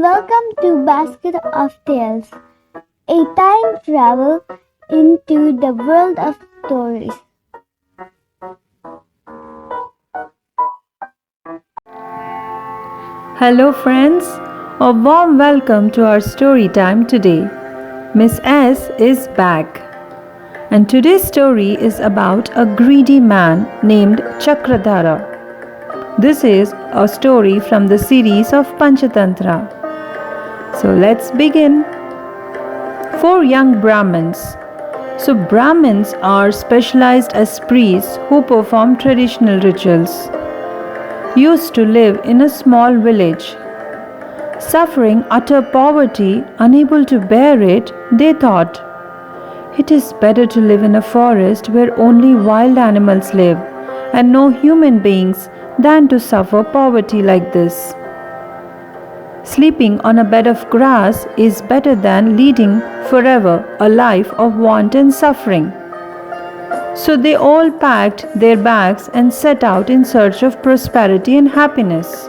Welcome to Basket of Tales, a time travel into the world of stories. Hello friends, a warm welcome to our story time today. Miss S is back. And today's story is about a greedy man named Chakradhara. This is a story from the series of Panchatantra. So let's begin. 4 young Brahmins. So Brahmins are specialized as priests who perform traditional rituals. Used to live in a small village. Suffering utter poverty, unable to bear it, they thought, it is better to live in a forest where only wild animals live and no human beings than to suffer poverty like this. Sleeping on a bed of grass is better than leading forever a life of want and suffering. So they all packed their bags and set out in search of prosperity and happiness.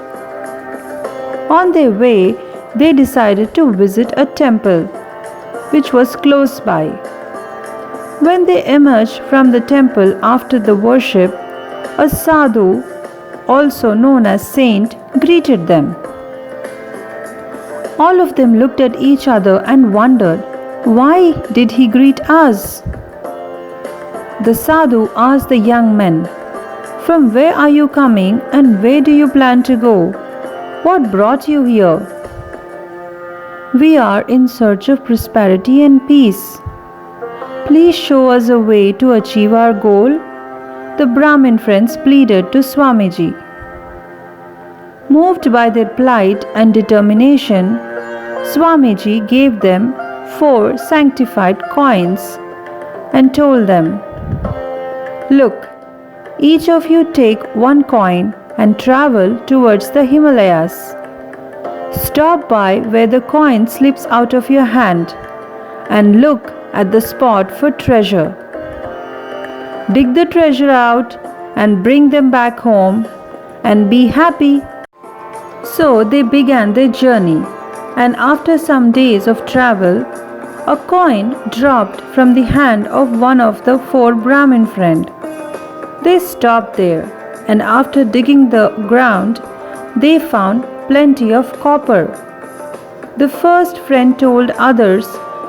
On their way, they decided to visit a temple, which was close by. When they emerged from the temple after the worship, a sadhu, also known as saint, greeted them. All of them looked at each other and wondered, why did he greet us? The sadhu asked the young men, from where are you coming and where do you plan to go? What brought you here? We are in search of prosperity and peace. Please show us a way to achieve our goal, the Brahmin friends pleaded to Swamiji. Moved by their plight and determination, Swamiji gave them 4 sanctified coins and told them, look, each of you take 1 coin and travel towards the Himalayas. Stop by where the coin slips out of your hand and look at the spot for treasure. Dig the treasure out and bring them back home and be happy. So they began their journey, and after some days of travel, a coin dropped from the hand of one of the 4 Brahmin friends. They stopped there, and after digging the ground, they found plenty of copper. The first friend told others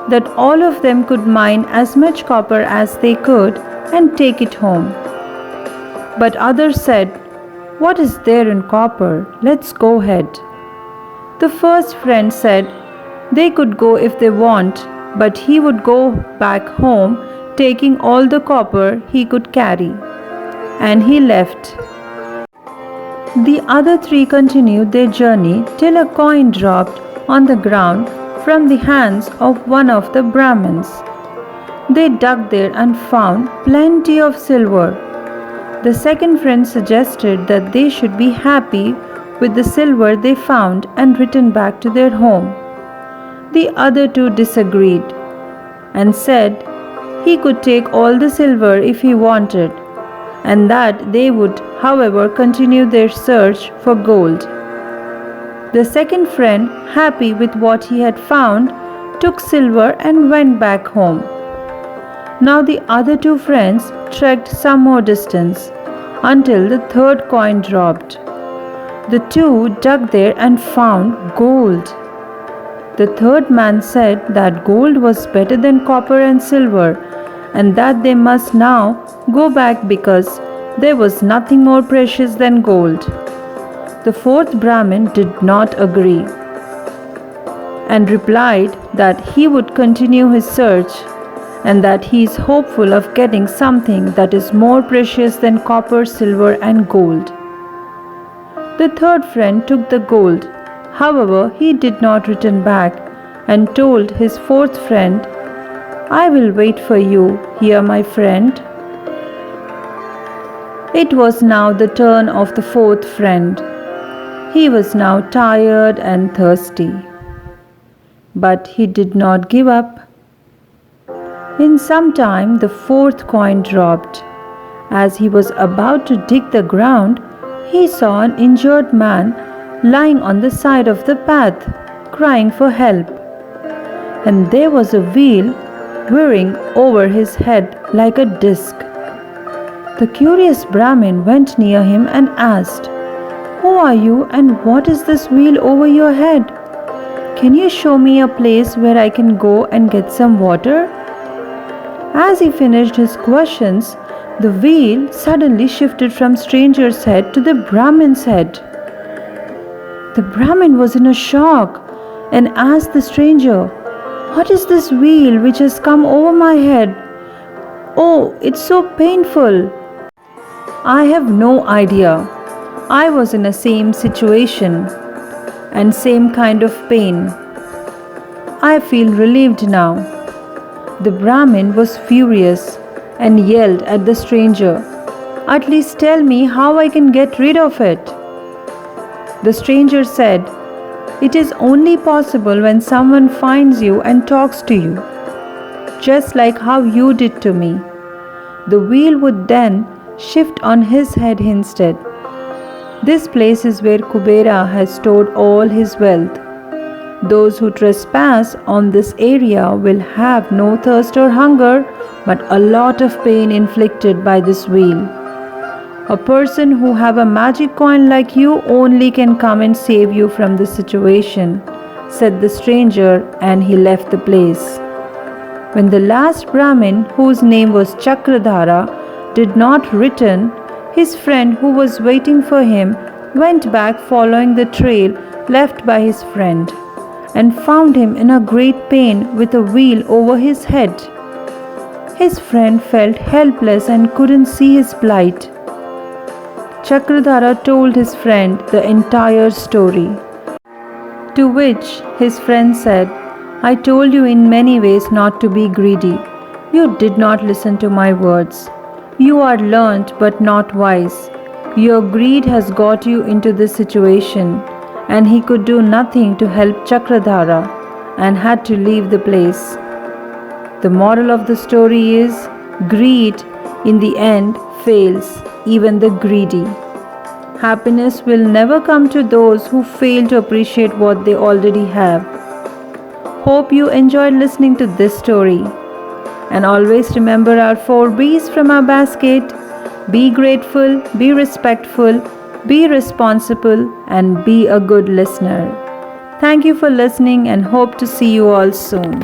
that all of them could mine as much copper as they could and take it home. But others said, what is there in copper? Let's go ahead. The first friend said they could go if they want, but he would go back home taking all the copper he could carry. And he left. The other 3 continued their journey till a coin dropped on the ground from the hands of one of the Brahmins. They dug there and found plenty of silver. The second friend suggested that they should be happy with the silver they found and return back to their home. The other 2 disagreed and said he could take all the silver if he wanted, and that they would, however, continue their search for gold. The second friend, happy with what he had found, took silver and went back home. Now the other 2 friends trekked some more distance until the 3rd coin dropped. The 2 dug there and found gold. The 3rd man said that gold was better than copper and silver, and that they must now go back because there was nothing more precious than gold. The 4th Brahmin did not agree and replied that he would continue his search and that he is hopeful of getting something that is more precious than copper, silver and gold. The 3rd friend took the gold. However, he did not return back and told his 4th friend, I will wait for you here, my friend. It was now the turn of the 4th friend. He was now tired and thirsty. But he did not give up. In some time, the 4th coin dropped. As he was about to dig the ground, he saw an injured man lying on the side of the path. crying for help. And there was a wheel whirring over his head like a disc. The curious Brahmin went near him and asked, "Who are you and what is this wheel over your head? Can you show me a place where I can go and get some water?" As he finished his questions, the wheel suddenly shifted from stranger's head to the Brahmin's head. The Brahmin was in a shock and asked the stranger, "What is this wheel which has come over my head? Oh, it's so painful." "I have no idea. I was in the same situation and same kind of pain. I feel relieved now." The Brahmin was furious and yelled at the stranger, "At least tell me how I can get rid of it." The stranger said, "It is only possible when someone finds you and talks to you, just like how you did to me. The wheel would then shift on his head instead. This place is where Kubera has stored all his wealth. Those who trespass on this area will have no thirst or hunger, but a lot of pain inflicted by this wheel. A person who have a magic coin like you only can come and save you from this situation," said the stranger, and he left the place. When the last Brahmin, whose name was Chakradhara, did not return, his friend who was waiting for him went back following the trail left by his friend and found him in a great pain with a wheel over his head. His friend felt helpless and couldn't see his plight. Chakradhara told his friend the entire story, to which his friend said, "I told you in many ways not to be greedy. You did not listen to my words. You are learned but not wise. Your greed has got you into this situation." And he could do nothing to help Chakradhara and had to leave the place. The moral of the story is, greed in the end fails even the greedy. Happiness will never come to those who fail to appreciate what they already have. Hope you enjoyed listening to this story. And always remember our 4 B's from our basket. Be grateful, be respectful, be responsible, and be a good listener. Thank you for listening and hope to see you all soon.